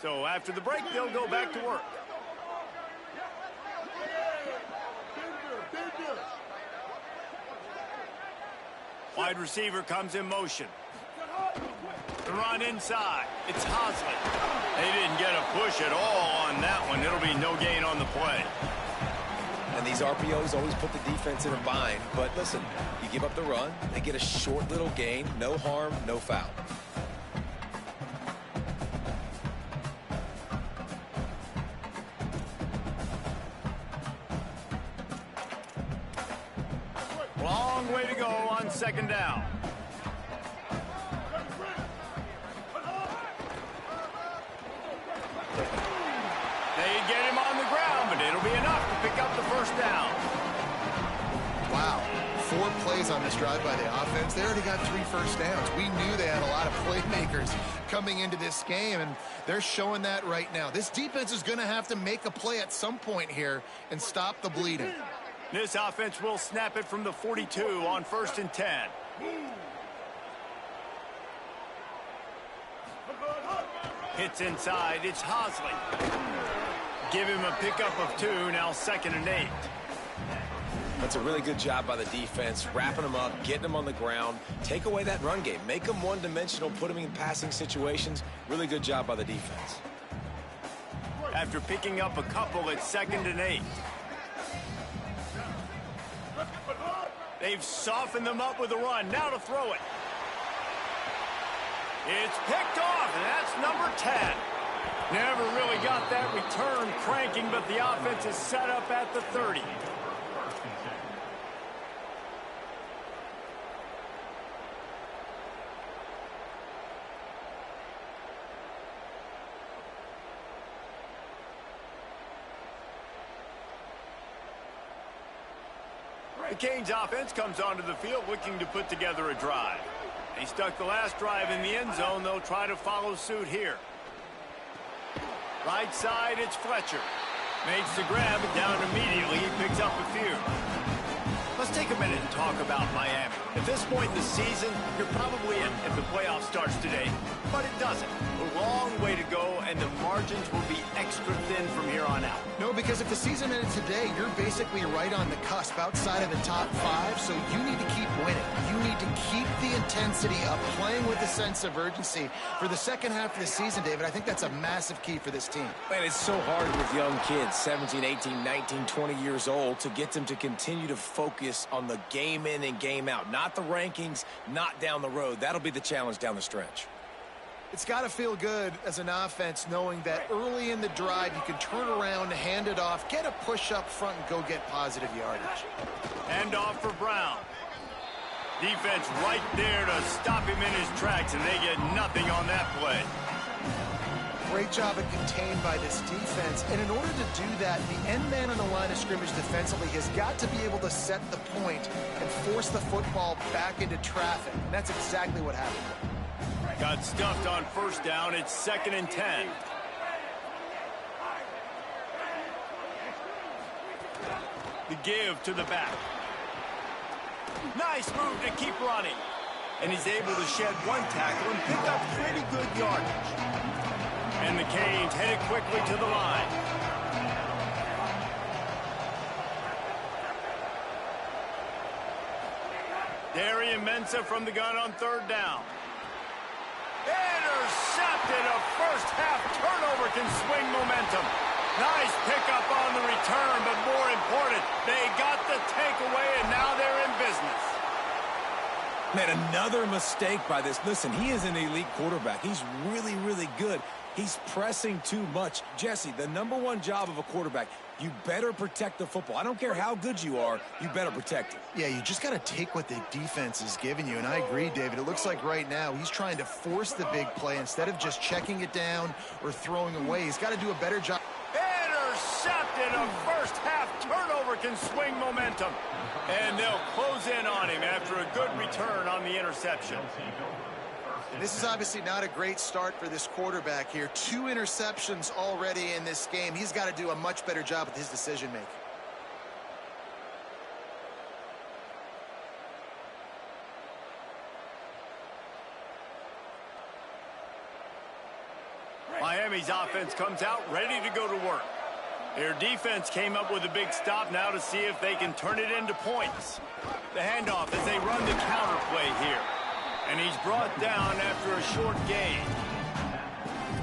So after the break, they'll go back to work. Wide receiver comes in motion. The run inside. It's Hosley. They didn't get a push at all on that one. It'll be no gain on the play. And these RPOs always put the defense in a bind. But listen, you give up the run, they get a short little gain. No harm, no foul. Long way to go on second down. They get him on the ground, but it'll be enough to pick up the first down. Wow. 4 plays on this drive by the offense. They already got 3 first downs. We knew they had a lot of playmakers coming into this game, and they're showing that right now. This defense is going to have to make a play at some point here and stop the bleeding. This offense will snap it from the 42 on 1st and 10. Hits inside. It's Hosley. Give him a pickup of 2, now 2nd and 8. That's a really good job by the defense, wrapping them up, getting them on the ground. Take away that run game. Make them one-dimensional, put them in passing situations. Really good job by the defense. After picking up a couple, it's 2nd and 8. They've softened them up with a run. Now to throw it. It's picked off, and that's number 10. Never really got that return cranking, but the offense is set up at the 30. The Canes offense comes onto the field looking to put together a drive. They stuck the last drive in the end zone. They'll try to follow suit here. Right side, it's Fletcher. Makes the grab, and down immediately. He picks up a few. Let's take a minute and talk about Miami. At this point in the season, you're probably in if the playoff starts today, but it doesn't. A long way to go, and the margins will be extra thin from here on out. No, because if the season ended today, you're basically right on the cusp outside of the top 5, so you need to keep winning. You need to keep the intensity up, playing with a sense of urgency for the second half of the season, David. I think that's a massive key for this team. Man, it's so hard with young kids, 17, 18, 19, 20 years old, to get them to continue to focus on the game in and game out. Not the rankings, not down the road. That'll be the challenge down the stretch. It's got to feel good as an offense knowing that early in the drive you can turn around, hand it off, get a push up front, and go get positive yardage. Hand off for Brown. Defense right there to stop him in his tracks, and they get nothing on that play. Great job of contained by this defense. And in order to do that, the end man on the line of scrimmage defensively has got to be able to set the point and force the football back into traffic. And that's exactly what happened. Got stuffed on first down. It's 2nd and 10. The give to the back. Nice move to keep running. And he's able to shed 1 tackle and pick up pretty good yardage. And the Canes headed quickly to the line. Darian Mensah from the gun on 3rd down. Intercepted. A first-half turnover can swing momentum. Nice pickup on the return, but more important, they got the takeaway, and now they're in business. Man, another mistake by this. Listen, he is an elite quarterback. He's really, really good. He's pressing too much. Jesse, the #1 job of a quarterback, you better protect the football. I don't care how good you are, you better protect it. Yeah, you just got to take what the defense is giving you. And I agree, David. It looks like right now he's trying to force the big play instead of just checking it down or throwing away. He's got to do a better job. Intercepted. A first-half turnover can swing momentum. And they'll close in on him after a good return on the interception. This is obviously not a great start for this quarterback here. 2 interceptions already in this game. He's got to do a much better job with his decision-making. Miami's offense comes out ready to go to work. Their defense came up with a big stop now to see if they can turn it into points. The handoff as they run the counter play here. And he's brought down after a short gain.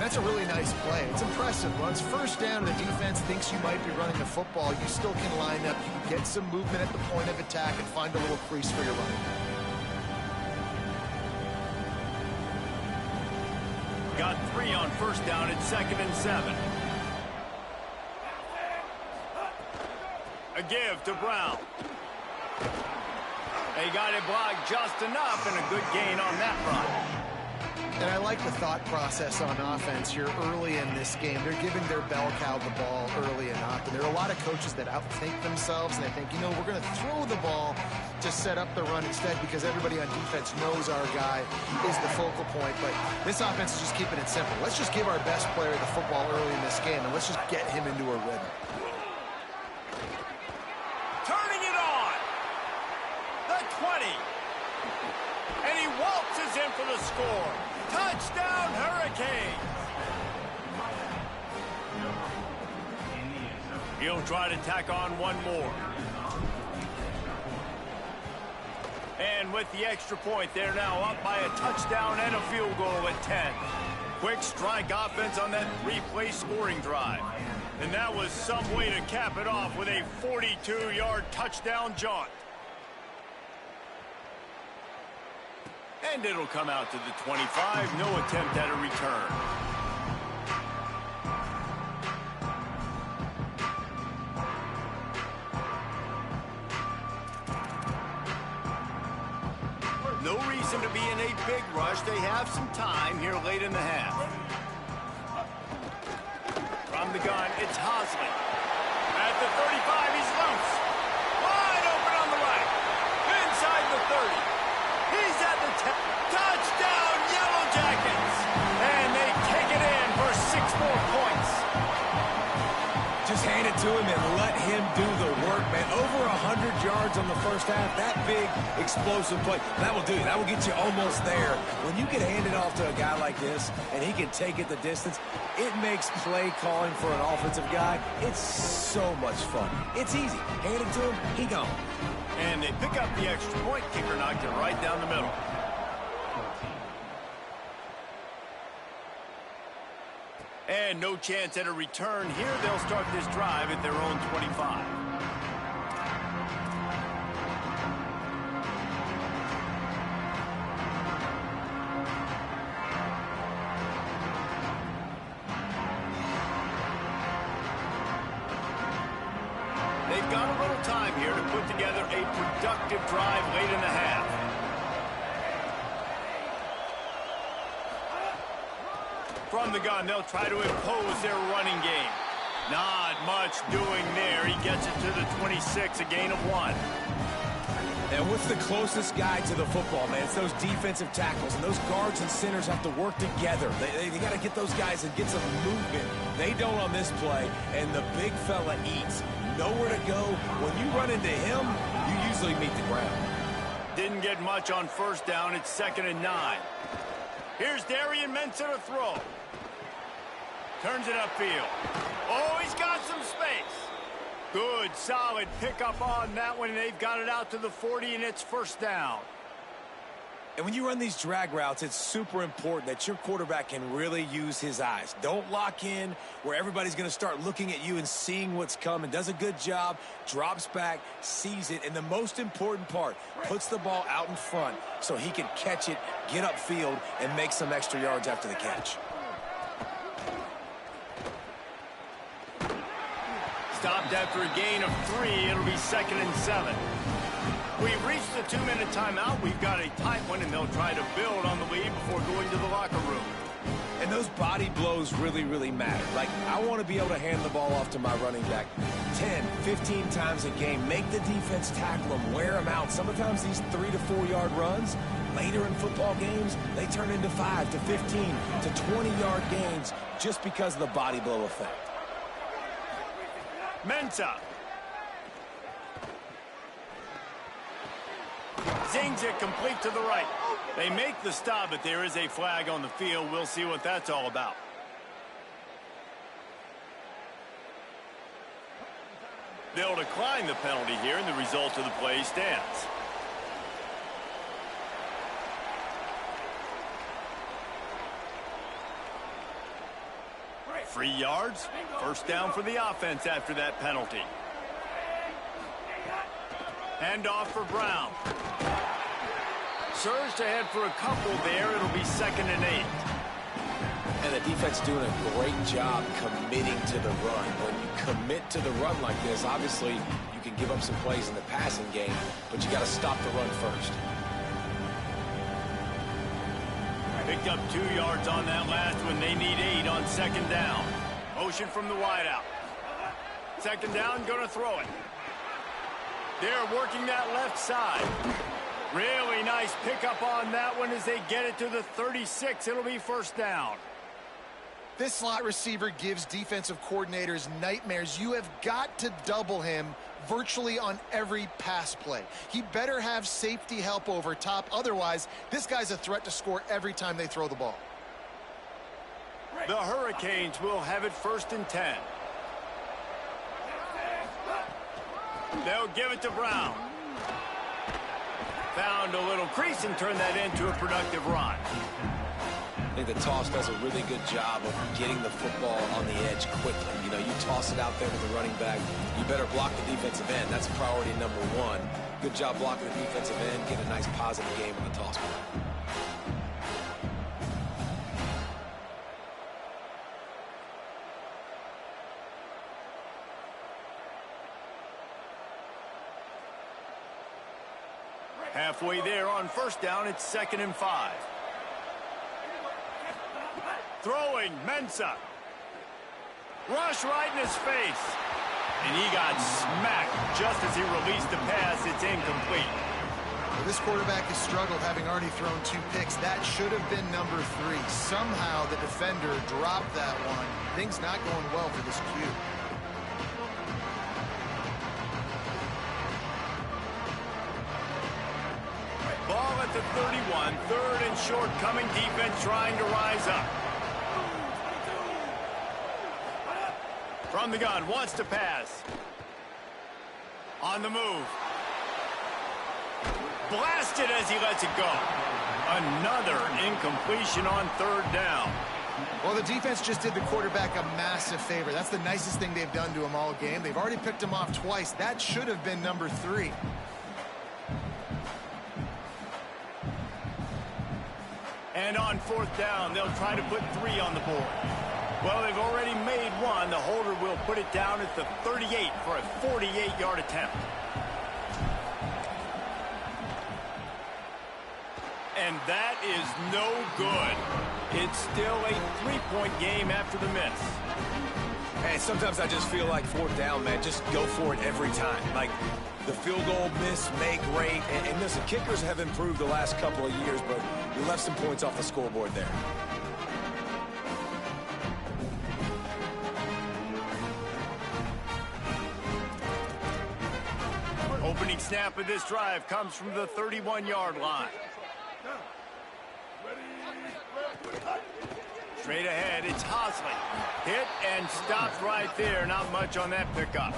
That's a really nice play. It's impressive. Once first down, the defense thinks you might be running the football. You still can line up. You can get some movement at the point of attack and find a little crease for your running. Got 3 on first down at 2nd and 7. A give to Brown. They got it blocked just enough and a good gain on that run. And I like the thought process on offense here early in this game. They're giving their bell cow the ball early and often. There are a lot of coaches that outthink themselves, and they think, you know, we're going to throw the ball to set up the run instead because everybody on defense knows our guy is the focal point. But this offense is just keeping it simple. Let's just give our best player the football early in this game, and let's just get him into a rhythm. Turning it on. The 20. And he waltzes in for the score. Touchdown, Hurricanes! He'll try to tack on one more. And with the extra point, they're now up by a touchdown and a field goal at 10. Quick strike offense on that 3-play scoring drive. And that was some way to cap it off with a 42-yard touchdown jaunt. And it'll come out to the 25. No attempt at a return. No reason to be in a big rush. They have some time here late in the half. From the gun, it's Hosley. At the 35, he's loose. Wide open on the right. Inside the 30. He's at the 10. Touchdown, Yellow Jackets! And they take it in for 6 more points. Just hand it to him and let him do the work, man. Over 100 yards on the first half. That big, explosive play. That will do you. That will get you almost there. When you can hand it off to a guy like this and he can take it the distance, it makes play calling for an offensive guy. It's so much fun. It's easy. Hand it to him, he gone. And they pick up the extra point. Kicker knocked it right down the middle. And no chance at a return here. They'll start this drive at their own 25. They've got a little time here to put together a productive drive late in the half. From the gun, they'll try to impose their running game. Not much doing there. He gets it to the 26, a gain of 1. And what's the closest guy to the football, man? It's those defensive tackles, and those guards and centers have to work together. They got to get those guys and get some movement. They don't on this play, and the big fella eats. Nowhere to go. When you run into him, you usually meet the ground. Didn't get much on first down. It's 2nd and 9. Here's Darian Mensah to throw. Turns it upfield. Oh, he's got some space. Good, solid pickup on that one. They've got it out to the 40, and it's first down. And when you run these drag routes, it's super important that your quarterback can really use his eyes. Don't lock in where everybody's going to start looking at you and seeing what's coming. Does a good job, drops back, sees it, and the most important part, puts the ball out in front so he can catch it, get upfield, and make some extra yards after the catch. Stopped after a gain of 3. It'll be 2nd and 7. We've reached the 2-minute timeout. We've got a tight one, and they'll try to build on the lead before going to the locker room. And those body blows really, really matter. Like, I want to be able to hand the ball off to my running back 10, 15 times a game. Make the defense tackle them, wear them out. Sometimes these 3 to 4 yard runs, later in football games, they turn into 5 to 15 to 20-yard gains just because of the body blow effect. Mensah. Zings it complete to the right. They make the stop, but there is a flag on the field. We'll see what that's all about. They'll decline the penalty here, and the result of the play stands. Free yards, first down for the offense after that penalty. Handoff for Brown. Surged ahead for a couple there. It'll be 2nd and 8. And the defense doing a great job committing to the run. When you commit to the run like this, obviously you can give up some plays in the passing game, but you got to stop the run first. Picked up 2 yards on that last one. They need 8 on 2nd down. Motion from the wideout. 2nd down, going to throw it. They're working that left side. Really nice pickup on that one as they get it to the 36. It'll be 1st down. This slot receiver gives defensive coordinators nightmares. You have got to double him virtually on every pass play. He better have safety help over top. Otherwise, this guy's a threat to score every time they throw the ball. The Hurricanes will have it 1st and 10. They'll give it to Brown. Found a little crease and turned that into a productive run. I think the toss does a really good job of getting the football on the edge quickly. You know, you toss it out there with the running back, you better block the defensive end. That's priority number 1. Good job blocking the defensive end, get a nice positive game on the toss play. Halfway there on 1st down, it's 2nd and 5. Throwing, Mensah. Rush right in his face. And he got smacked just as he released the pass. It's incomplete. Well, this quarterback has struggled, having already thrown 2 picks. That should have been number 3. Somehow the defender dropped that one. Things not going well for this Q. Ball at the 31. 3rd and short coming. Defense trying to rise up. From the gun, wants to pass. On the move. Blasted as he lets it go. Another incompletion on 3rd down. Well, the defense just did the quarterback a massive favor. That's the nicest thing they've done to him all game. They've already picked him off twice. That should have been number 3. And on 4th down, they'll try to put 3 on the board. Well, they've already made 1. The holder will put it down at the 38 for a 48-yard attempt. And that is no good. It's still a 3-point game after the miss. Hey, sometimes I just feel like 4th down, man, just go for it every time. Like, the field goal miss, make great. And listen, kickers have improved the last couple of years, but we left some points off the scoreboard there. Opening snap of this drive comes from the 31-yard line. Straight ahead, it's Hosley. Hit and stopped right there. Not much on that pickup.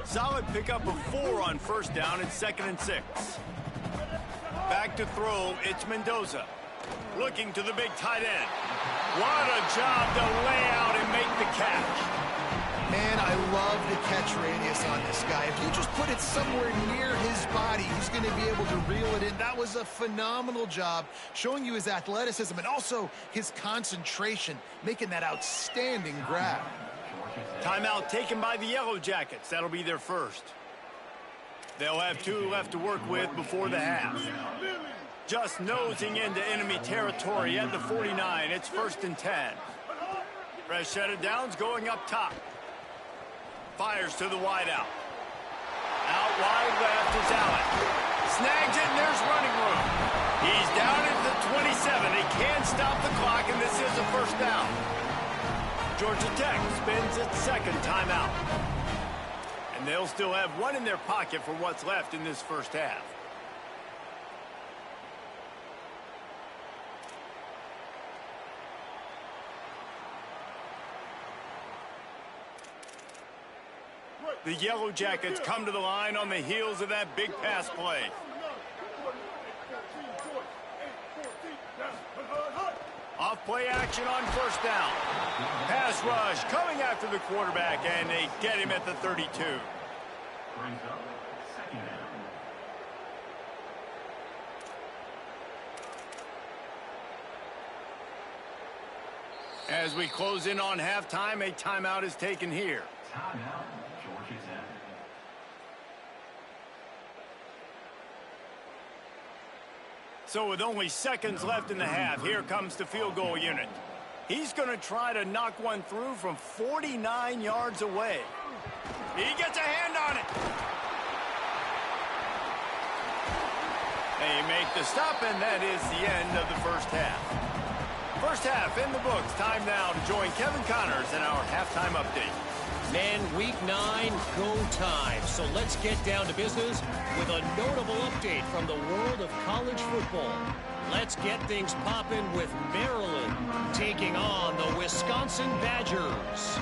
Solid pickup of 4 on 1st down. It's 2nd and 6. Back to throw, it's Mendoza. Looking to the big tight end. What a job to lay out and make the catch. Man, I love the catch radius on this guy. If you just put it somewhere near his body, he's going to be able to reel it in. That was a phenomenal job, showing you his athleticism and also his concentration, making that outstanding grab. Timeout taken by the Yellow Jackets. That'll be their first. They'll have 2 left to work with before the half. Just nosing into enemy territory at the 49. It's 1st and 10. Fresh set of downs going up top. Fires to the wideout. Out wide left is Allen. Snags it, and there's running room. He's down at the 27. He can't stop the clock, and this is a 1st down. Georgia Tech spins its second timeout. And they'll still have one in their pocket for what's left in this first half. The Yellow Jackets come to the line on the heels of that big pass play. Off play action on first down. Pass rush coming after the quarterback, and they get him at the 32. As we close in on halftime, a timeout is taken here. Timeout, Georgia Tech. So with only seconds left in the half, here comes the field goal unit. He's going to try to knock one through from 49 yards away. He gets a hand on it. They make the stop, and that is the end of the first half. First half in the books. Time now to join Kevin Connors in our halftime update. Men, week 9, go time. So let's get down to business with a notable update from the world of college football. Let's get things popping with Maryland taking on the Wisconsin Badgers.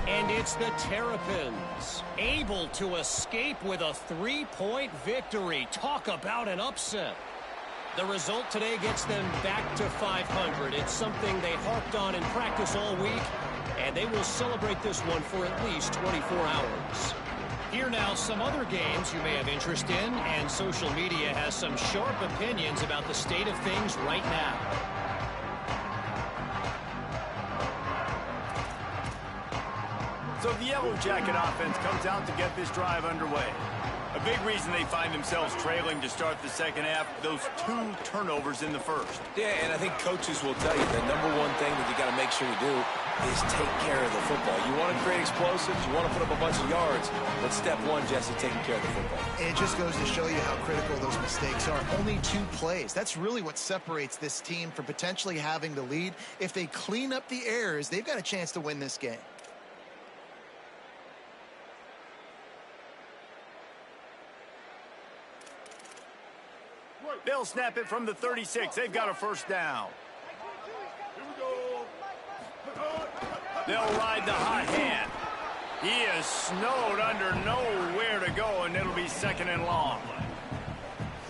And it's the Terrapins able to escape with a 3-point victory. Talk about an upset. The result today gets them back to 500. It's something they harped on in practice all week, and they will celebrate this one for at least 24 hours. Here now, some other games you may have interest in, and social media has some sharp opinions about the state of things right now. So the Yellow Jacket offense comes out to get this drive underway. A big reason they find themselves trailing to start the second half, those 2 turnovers in the first. Yeah, and I think coaches will tell you the number one thing that you got to make sure you do is take care of the football. You want to create explosives, you want to put up a bunch of yards, but step one, Jesse, taking care of the football. It just goes to show you how critical those mistakes are. Only 2 plays. That's really what separates this team from potentially having the lead. If they clean up the errors, they've got a chance to win this game. They'll snap it from the 36. They've got a first down. They'll ride the hot hand. He is snowed under, nowhere to go, and it'll be second and long.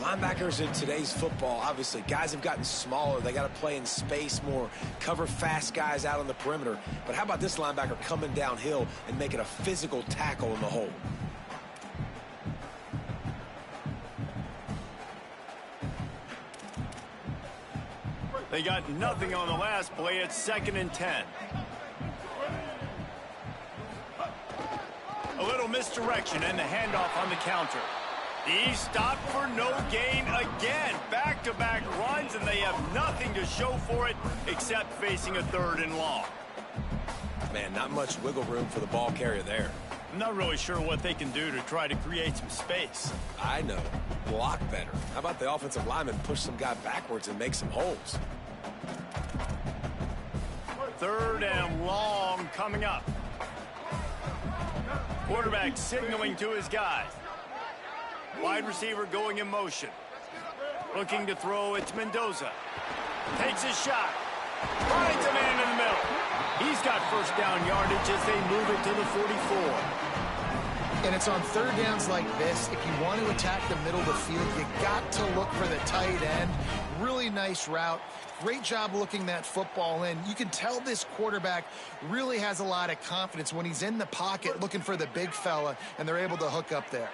Linebackers in today's football, obviously, guys have gotten smaller. They got to play in space more, cover fast guys out on the perimeter. But how about this linebacker coming downhill and making a physical tackle in the hole? They got nothing on the last play. It's second and 10. A little misdirection and the handoff on the counter. He's stopped for no gain again. Back-to-back runs, and they have nothing to show for it except facing a third and long. Man, not much wiggle room for the ball carrier there. I'm not really sure what they can do to try to create some space. I know. Block better. How about the offensive lineman push some guy backwards and make some holes? Third and long coming up. Quarterback signaling to his guys. Wide receiver going in motion. Looking to throw, it's Mendoza. Takes his shot. Finds a man in the middle. He's got first down yardage as they move it to the 44. And it's on third downs like this. If you want to attack the middle of the field, you got to look for the tight end. Really nice route. Great job looking that football in. You can tell this quarterback really has a lot of confidence when he's in the pocket looking for the big fella, and they're able to hook up there.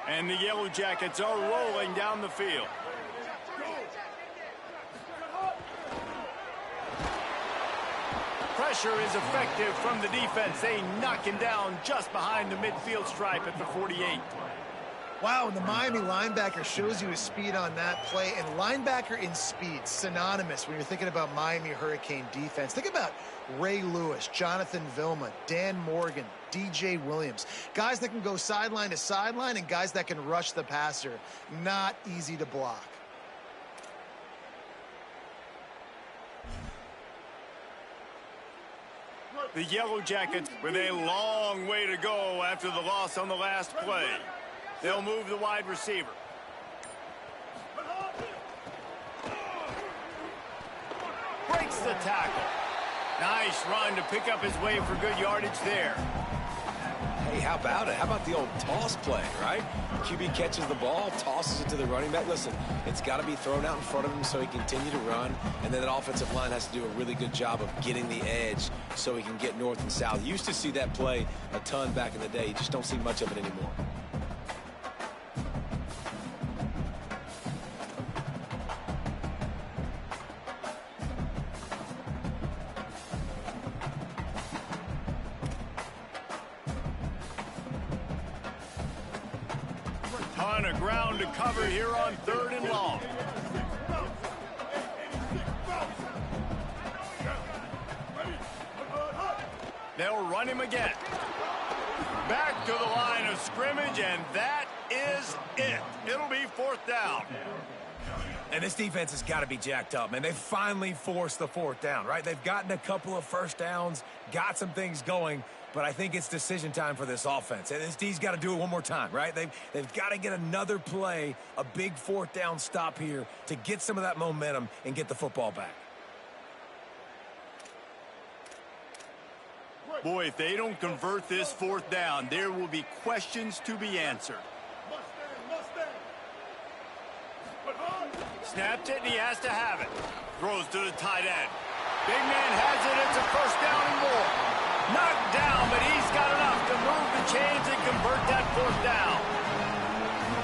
And the Yellow Jackets are rolling down the field. Pressure is effective from the defense. They knock him down just behind the midfield stripe at the 48. Wow, and the Miami linebacker shows you his speed on that play. And linebacker in speed, synonymous when you're thinking about Miami Hurricane defense. Think about Ray Lewis, Jonathan Vilma, Dan Morgan, DJ Williams. Guys that can go sideline to sideline and guys that can rush the passer. Not easy to block. The Yellow Jackets with a long way to go after the loss on the last play. They'll move the wide receiver. Breaks the tackle. Nice run to pick up his way for good yardage there. Hey, how about it? How about the old toss play, right? QB catches the ball, tosses it to the running back. Listen, it's got to be thrown out in front of him so he can continue to run, and then that offensive line has to do a really good job of getting the edge so he can get north and south. You used to see that play a ton back in the day. You just don't see much of it anymore. Ton of ground to cover here on 3rd and long. They'll run him again. Back to the line of scrimmage, and that is it. It'll be 4th down. And this defense has got to be jacked up, man. They finally forced the 4th down, right? They've gotten a couple of first downs, got some things going, but I think it's decision time for this offense. And this D's got to do it one more time, right? They've got to get another play, a big 4th down stop here to get some of that momentum and get the football back. Boy, if they don't convert this 4th down, there will be questions to be answered. Snaps it, and he has to have it. Throws to the tight end. Big man has it. It's a 1st down and more. Knocked down, but he's got enough to move the chains and convert that 4th down.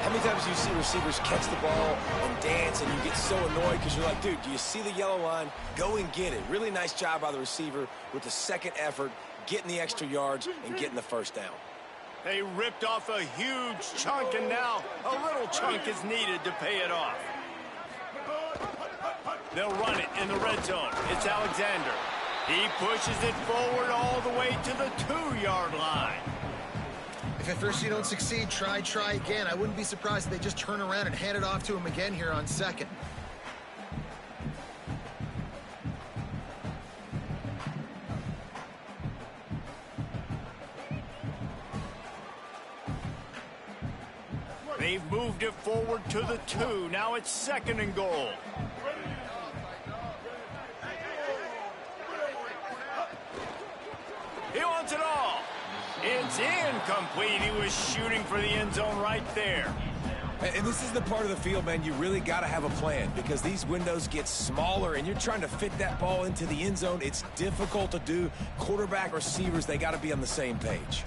How many times do you see receivers catch the ball and dance and you get so annoyed because you're like, dude, do you see the yellow line? Go and get it. Really nice job by the receiver with the second effort, getting the extra yards and getting the 1st down. They ripped off a huge chunk, and now a little chunk is needed to pay it off. They'll run it in the red zone. It's Alexander. He pushes it forward all the way to the 2-yard line. If at first you don't succeed, try again. I wouldn't be surprised if they just turn around and hand it off to him again here on 2nd. They've moved it forward to the 2. Now it's 2nd and goal. He wants it all. It's incomplete. He was shooting for the end zone right there. And this is the part of the field, man, you really got to have a plan because these windows get smaller and you're trying to fit that ball into the end zone. It's difficult to do. Quarterback, receivers, they got to be on the same page.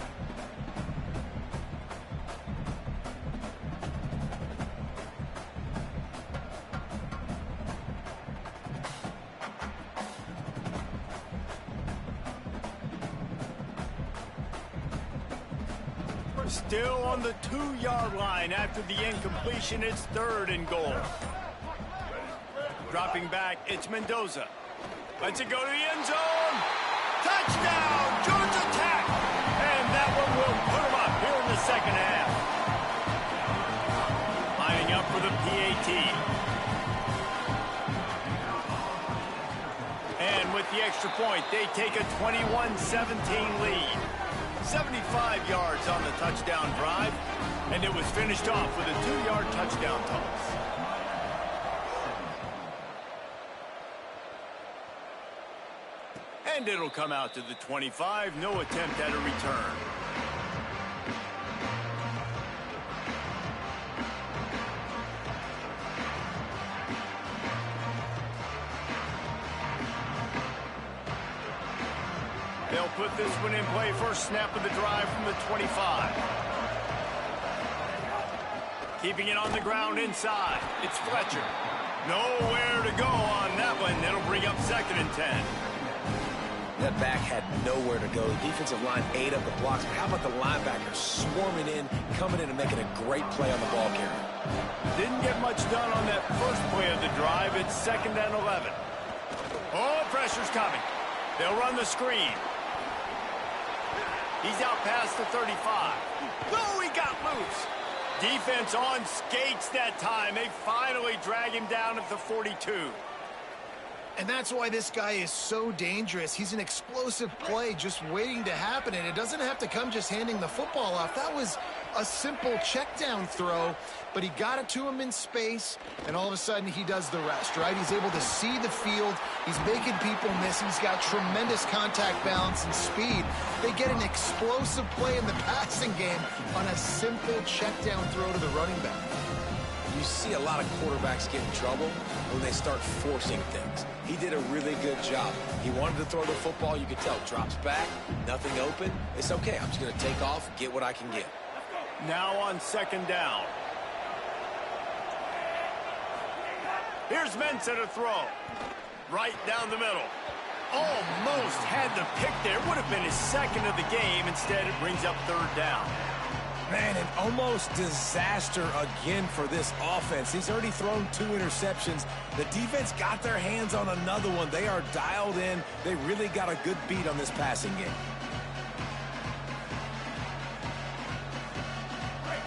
Still on the 2-yard line after the incompletion. It's 3rd and goal. Dropping back, it's Mendoza. Lets it go to the end zone. Touchdown, Georgia Tech. And that one will put them up here in the 2nd half. Lining up for the PAT. And with the extra point, they take a 21-17 lead. 75 yards on the touchdown drive, and it was finished off with a 2-yard touchdown toss. And it'll come out to the 25. No attempt at a return. They'll put this one in play. First snap of the drive from the 25. Keeping it on the ground inside. It's Fletcher. Nowhere to go on that one. That'll bring up 2nd and 10. That back had nowhere to go. The defensive line ate up the blocks. But how about the linebackers swarming in, coming in and making a great play on the ball carrier? Didn't get much done on that first play of the drive. It's 2nd and 11. Oh, pressure's coming. They'll run the screen. He's out past the 35. Oh, he got loose. Defense on skates that time. They finally drag him down at the 42. And that's why this guy is so dangerous. He's an explosive play just waiting to happen, and it doesn't have to come just handing the football off. That was a simple check down throw, but he got it to him in space, and all of a sudden he does the rest, right? He's able to see the field. He's making people miss. He's got tremendous contact balance and speed. They get an explosive play in the passing game on a simple check down throw to the running back. You see a lot of quarterbacks get in trouble when they start forcing things. He did a really good job. He wanted to throw the football. You could tell. Drops back, nothing open. It's okay. I'm just going to take off, get what I can get. Now on second down. Here's Mensah to throw. Right down the middle. Almost had the pick there. Would have been his second of the game. Instead, it brings up third down. Man, an almost disaster again for this offense. He's already thrown 2 interceptions. The defense got their hands on another one. They are dialed in. They really got a good beat on this passing game.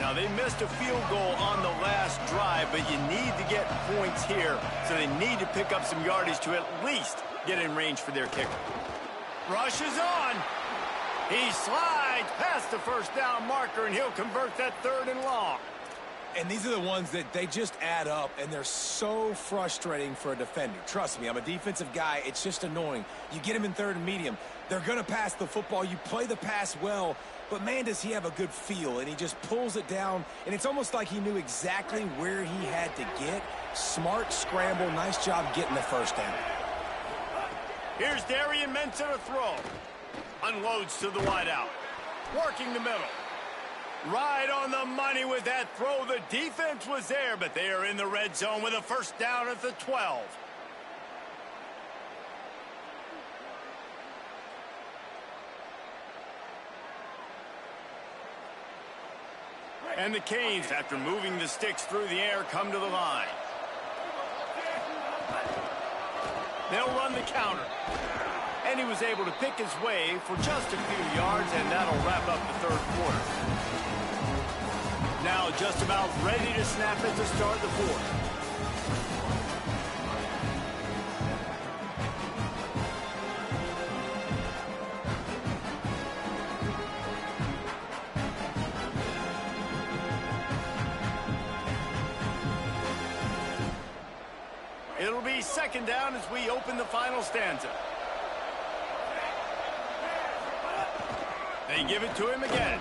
Now, they missed a field goal on the last drive, but you need to get points here, so they need to pick up some yardage to at least get in range for their kicker. Rush is on. He slides past the first down marker, and he'll convert that third and long. And these are the ones that they just add up, and they're so frustrating for a defender. Trust me, I'm a defensive guy. It's just annoying. You get him in third and medium. They're going to pass the football. You play the pass well, but, man, does he have a good feel, and he just pulls it down, and it's almost like he knew exactly where he had to get. Smart scramble. Nice job getting the first down. Here's Darian Mensah to throw. Unloads to the wideout. Working the middle. Right on the money with that throw. The defense was there, but they are in the red zone with a first down at the 12. And the Canes, after moving the sticks through the air, come to the line. They'll run the counter. And he was able to pick his way for just a few yards, and that'll wrap up the third quarter. Now just about ready to snap it to start the fourth. It'll be second down as we open the final stanza. They give it to him again.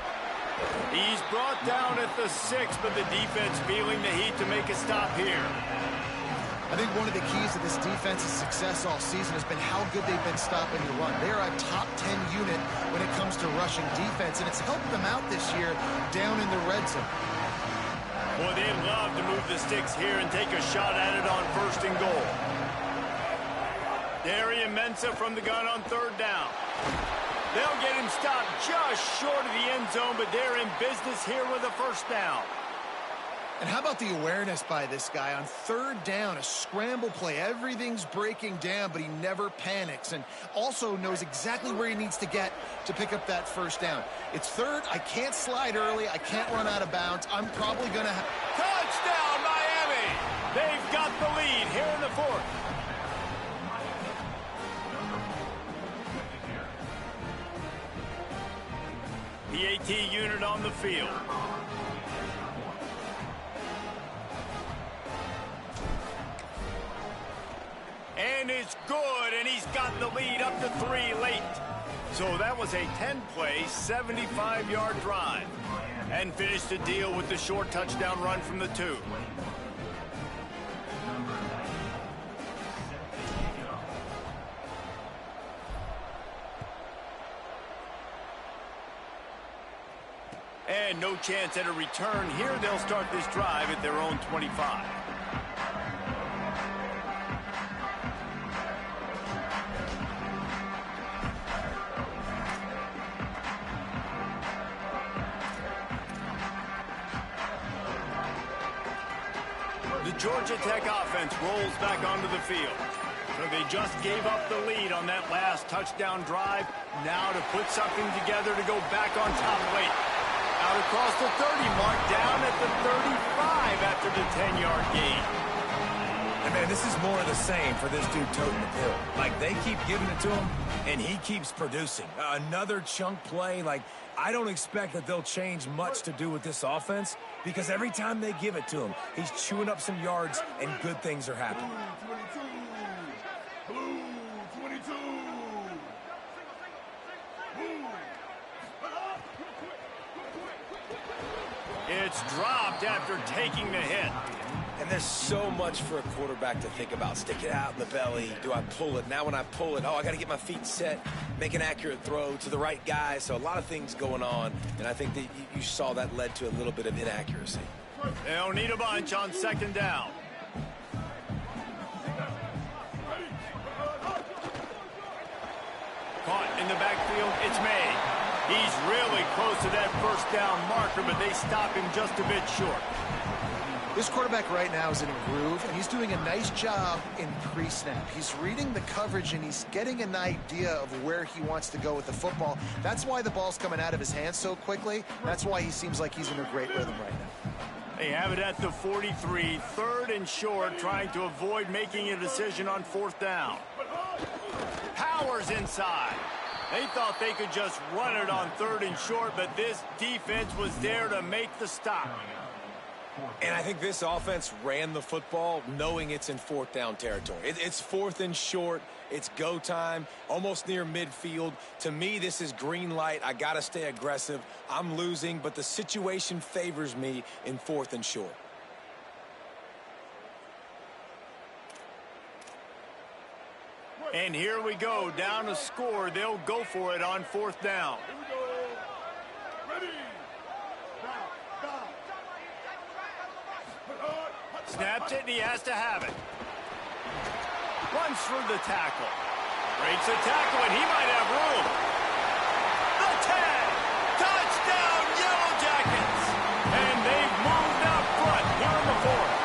He's brought down at the 6, but the defense feeling the heat to make a stop here. I think one of the keys to this defense's success all season has been how good they've been stopping the run. They are a top 10 unit when it comes to rushing defense, and it's helped them out this year down in the red zone. Boy, they'd love to move the sticks here and take a shot at it on first and goal. Darian Mensah from the gun on third down. They'll get him stopped just short of the end zone, but they're in business here with a first down. And how about the awareness by this guy on third down, a scramble play. Everything's breaking down, but he never panics and also knows exactly where he needs to get to pick up that first down. It's third. I can't slide early. I can't run out of bounds. I'm probably going to Touchdown, Miami! They've got the lead here in the fourth. PAT unit on the field. And it's good, and he's got the lead up to 3 late. So that was a 10-play, 75-yard drive. And finished the deal with the short touchdown run from the 2. And no chance at a return here. They'll start this drive at their own 25. The Georgia Tech offense rolls back onto the field. So they just gave up the lead on that last touchdown drive. Now to put something together to go back on top late. Out across the 30 mark, down at the 35 after the 10-yard gain. And man, this is more of the same for this dude toting the pill. Like, they keep giving it to him, and he keeps producing. Another chunk play. Like, I don't expect that they'll change much to do with this offense because every time they give it to him, he's chewing up some yards, and good things are happening. Blue 22. It's dropped after taking the hit. And there's so much for a quarterback to think about. Stick it out in the belly. Do I pull it? Now when I pull it, I got to get my feet set, make an accurate throw to the right guy. So a lot of things going on, and I think that you saw that led to a little bit of inaccuracy. They'll need a bunch on second down. Caught in the backfield, it's May. He's really close to that first down marker, but they stop him just a bit short. This quarterback right now is in a groove, and he's doing a nice job in pre-snap. He's reading the coverage, and he's getting an idea of where he wants to go with the football. That's why the ball's coming out of his hands so quickly. That's why he seems like he's in a great rhythm right now. They have it at the 43, third and short, trying to avoid making a decision on fourth down. Powers inside. They thought they could just run it on third and short, but this defense was there to make the stop. And I think this offense ran the football knowing it's in fourth down territory. It's fourth and short. It's go time, almost near midfield. To me, this is green light. I got to stay aggressive. I'm losing, but the situation favors me in fourth and short. And here we go, down a score. They'll go for it on fourth down. Here we go. Ready. Down. Snaps it, and he has to have it. Runs through the tackle. Breaks a tackle, and he might have room. The tag. Touchdown, Yellow Jackets. And they've moved up front here in the fourth.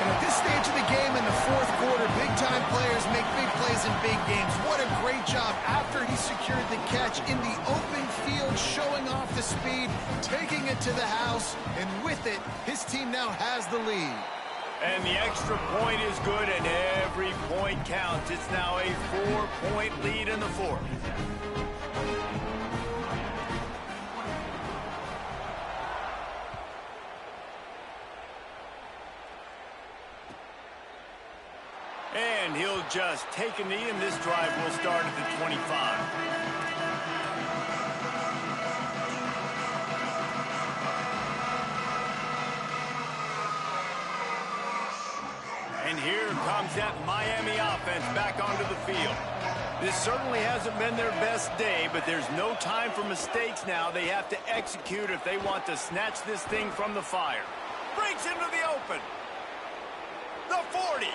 And at this stage of the game in the fourth quarter, big-time players make big plays in big games. What a great job after he secured the catch in the open field, showing off the speed, taking it to the house, and with it, his team now has the lead. And the extra point is good, and every point counts. It's now a 4-point lead in the fourth. And he'll just take a knee, and this drive will start at the 25. And here comes that Miami offense back onto the field. This certainly hasn't been their best day, but there's no time for mistakes now. They have to execute if they want to snatch this thing from the fire. Breaks into the open. The 40.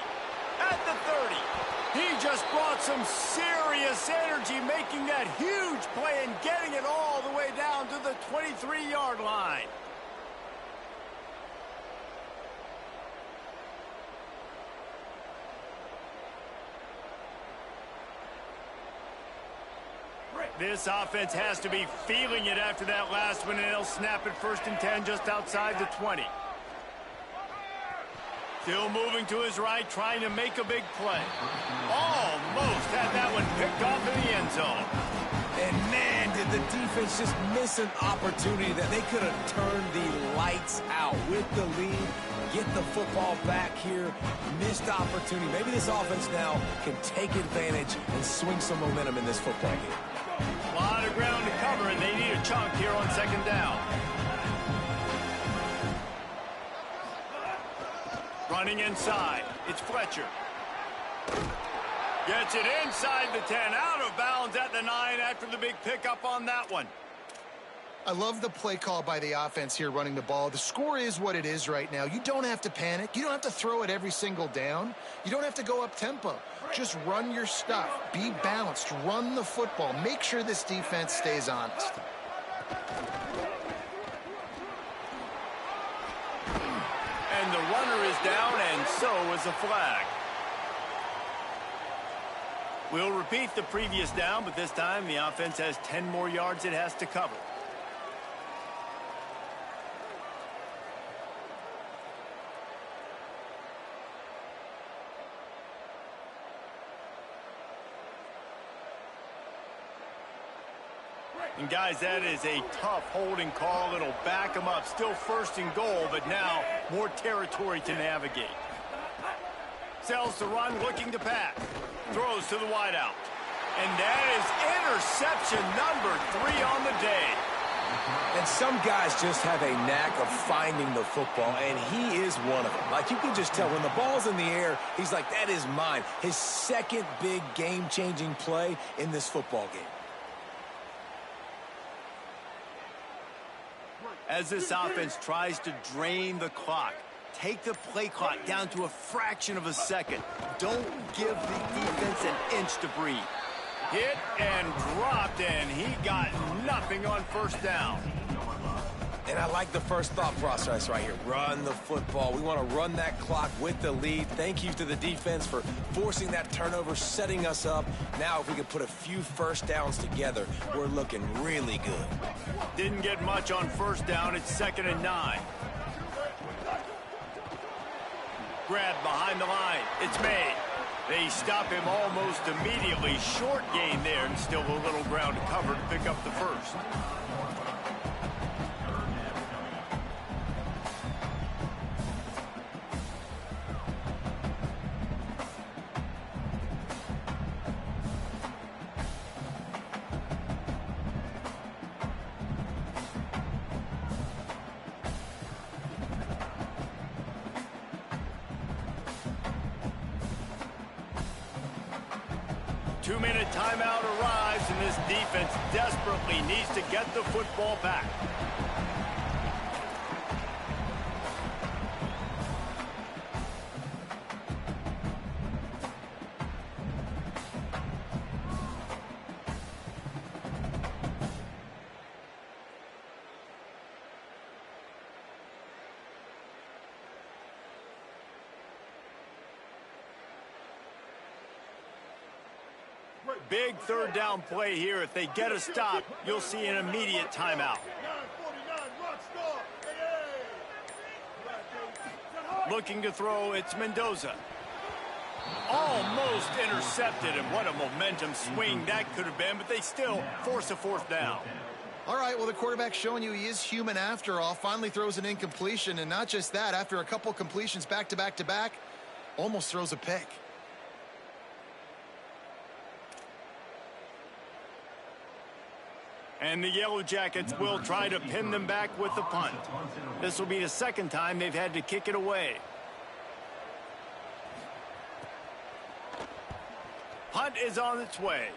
At the 30. He just brought some serious energy, making that huge play and getting it all the way down to the 23-yard line. This offense has to be feeling it after that last one, and they'll snap it 1st and 10 just outside the 20. Still moving to his right, trying to make a big play. Almost had that one picked off in the end zone. And man, did the defense just miss an opportunity that they could have turned the lights out with the lead, get the football back here. Missed opportunity. Maybe this offense now can take advantage and swing some momentum in this football game. A lot of ground to cover, and they need a chunk here on second down. Running inside. It's Fletcher. Gets it inside the 10. Out of bounds at the 9 after the big pickup on that one. I love the play call by the offense here running the ball. The score is what it is right now. You don't have to panic. You don't have to throw it every single down. You don't have to go up tempo. Just run your stuff. Be balanced. Run the football. Make sure this defense stays honest. And the runner is down, and so is a flag. We'll repeat the previous down, but this time the offense has 10 more yards it has to cover. And guys, that is a tough holding call. It'll back him up. Still first and goal, but now more territory to navigate. Sells the run, looking to pass. Throws to the wideout. And that is interception number 3 on the day. And some guys just have a knack of finding the football, and he is one of them. Like, you can just tell when the ball's in the air, he's like, that is mine. His second big game-changing play in this football game. As this offense tries to drain the clock, take the play clock down to a fraction of a second. Don't give the defense an inch to breathe. Hit and dropped, and he got nothing on first down. And I like the first thought process right here. Run the football. We want to run that clock with the lead. Thank you to the defense for forcing that turnover, setting us up. Now if we can put a few first downs together, we're looking really good. Didn't get much on first down. It's 2nd and 9. Grab behind the line. It's made. They stop him almost immediately. Short gain there, and still a little ground to cover to pick up the first. Two-minute timeout arrives, and this defense desperately needs to get the football back. Big third down play here. If they get a stop, you'll see an immediate timeout. Looking to throw, it's Mendoza. Almost intercepted, and what a momentum swing that could have been, but they still force a fourth down. All right, well, the quarterback's showing you he is human after all. Finally throws an incompletion, and not just that, after a couple completions back to back to back, almost throws a pick. And the Yellow Jackets will try to pin them back with the punt. This will be the second time they've had to kick it away. Punt is on its way.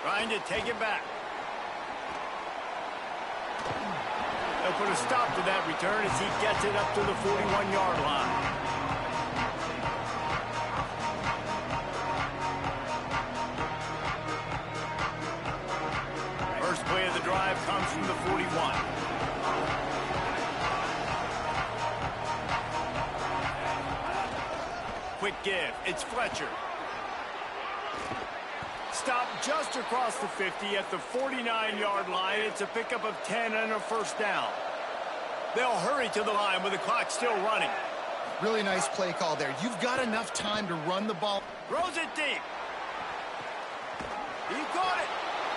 Trying to take it back. They'll put a stop to that return as he gets it up to the 41-yard line. First play of the drive comes from the 41. Quick give. It's Fletcher. Stop just across the 50 at the 49-yard line. It's a pickup of 10 and a first down. They'll hurry to the line with the clock still running. Really nice play call there. You've got enough time to run the ball. Throws it deep. He caught it.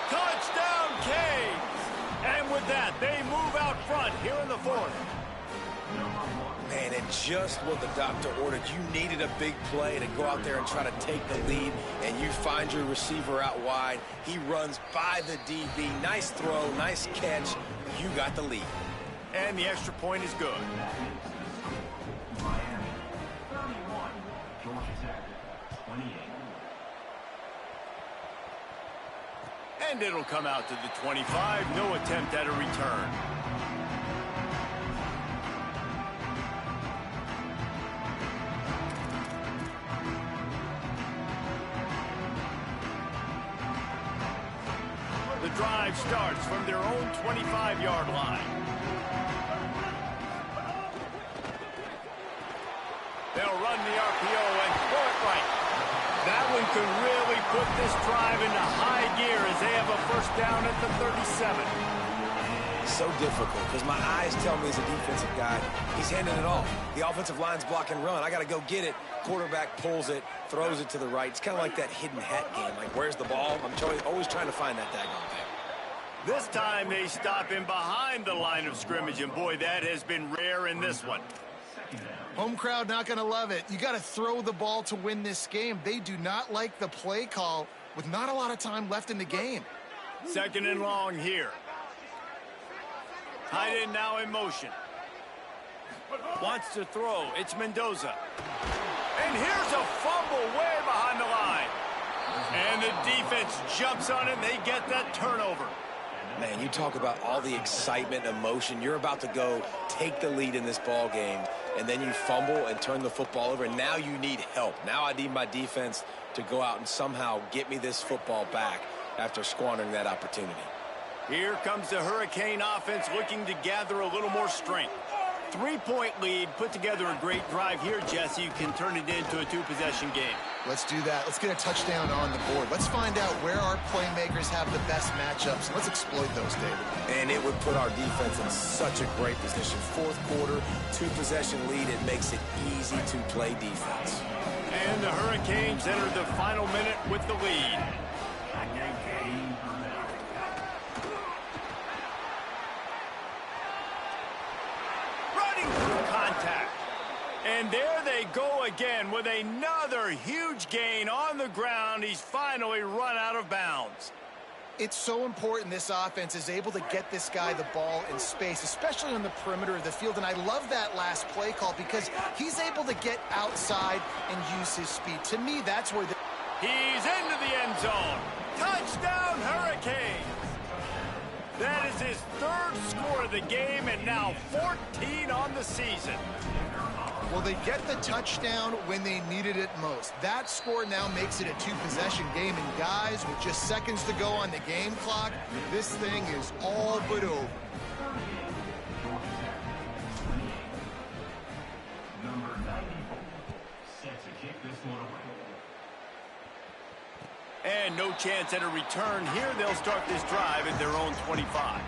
Touchdown, Canes. And with that, they move out front here in the fourth. Man, and just what the doctor ordered. You needed a big play to go out there and try to take the lead, and you find your receiver out wide. He runs by the DB. Nice throw, nice catch. You got the lead. And the extra point is good. Miami, 31, Georgia Tech, 28. And it'll come out to the 25. No attempt at a return. The drive starts from their own 25-yard line. They'll run the RPO and throw it right. That one could really put this drive into high gear as they have a first down at the 37. So difficult because my eyes tell me as a defensive guy, he's handing it off. The offensive line's block and run. I got to go get it. Quarterback pulls it, throws it to the right. It's kind of like that hidden hat game. Like, where's the ball? I'm always trying to find that daggone thing. This time they stop him behind the line of scrimmage, and boy, that has been rare in this one. Home crowd not going to love it. You got to throw the ball to win this game. They do not like the play call with not a lot of time left in the game. Second and long here. Tight end now in motion. Wants to throw. It's Mendoza. And here's a fumble way behind the line. And the defense jumps on it, and they get that turnover. Man, you talk about all the excitement, emotion. You're about to go take the lead in this ball game, and then you fumble and turn the football over, and now you need help. Now I need my defense to go out and somehow get me this football back after squandering that opportunity. Here comes the Hurricane offense looking to gather a little more strength. 3-point lead, put together a great drive here, Jesse. You can turn it into a two-possession game. Let's do that. Let's get a touchdown on the board. Let's find out where our playmakers have the best matchups, and let's exploit those, David. And it would put our defense in such a great position. Fourth quarter, two-possession lead. It makes it easy to play defense. And the Hurricanes enter the final minute with the lead. Contact. And there they go again with another huge gain on the ground. He's finally run out of bounds. It's so important this offense is able to get this guy the ball in space, especially on the perimeter of the field. And I love that last play call because he's able to get outside and use his speed. To me, that's where he's into the end zone. Touchdown, Hurricanes. That is his third score of the game, and now 14 on the season. Well, they get the touchdown when they needed it most. That score now makes it a two-possession game, and guys, with just seconds to go on the game clock, this thing is all but over. Number 94, set to kick this one away. And no chance at a return here. They'll start this drive at their own 25.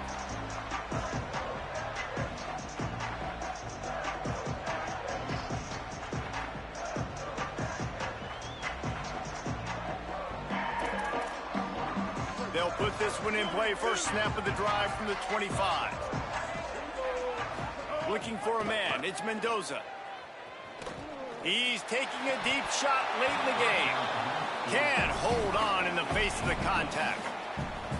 They'll put this one in play. First snap of the drive from the 25. Looking for a man. It's Mendoza. He's taking a deep shot late in the game. Can't hold on in the face of the contact.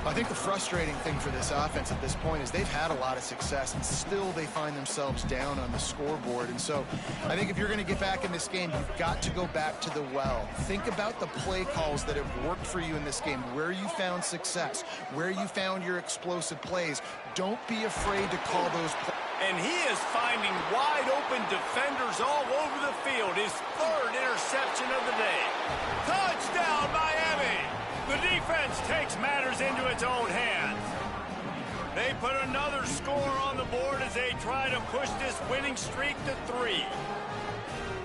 I think the frustrating thing for this offense at this point is they've had a lot of success, and still they find themselves down on the scoreboard. And so I think if you're going to get back in this game, you've got to go back to the well. Think about the play calls that have worked for you in this game, where you found success, where you found your explosive plays. Don't be afraid to call those plays. And he is finding wide-open defenders all over the field. His third interception of the day. Touchdown, Miami! The defense takes matters into its own hands. They put another score on the board as they try to push this winning streak to 3.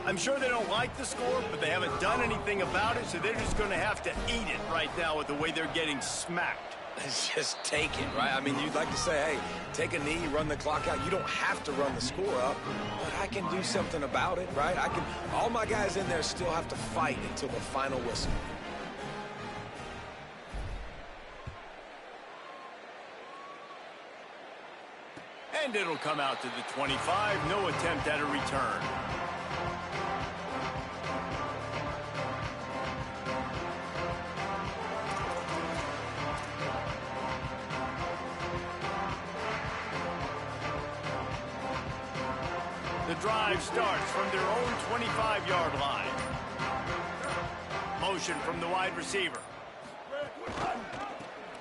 I'm sure they don't like the score, but they haven't done anything about it, so they're just going to have to eat it right now with the way they're getting smacked. Just take it, right? I mean, you'd like to say, hey, take a knee, run the clock out. You don't have to run the score up, but I can do something about it, right? All my guys in there still have to fight until the final whistle. And it'll come out to the 25. No attempt at a return. The drive starts from their own 25-yard line. Motion from the wide receiver.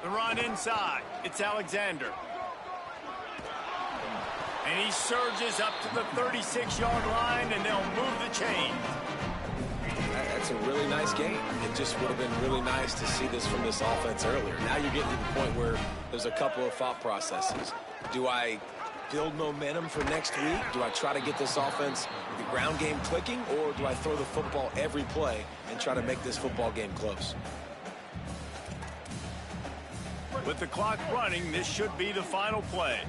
The run inside. It's Alexander. And he surges up to the 36-yard line, and they'll move the chain. That's a really nice game. It just would have been really nice to see this from this offense earlier. Now you're getting to the point where there's a couple of thought processes. Do I build momentum for next week? Do I try to get this offense, the ground game clicking, or do I throw the football every play and try to make this football game close? With the clock running, this should be the final play.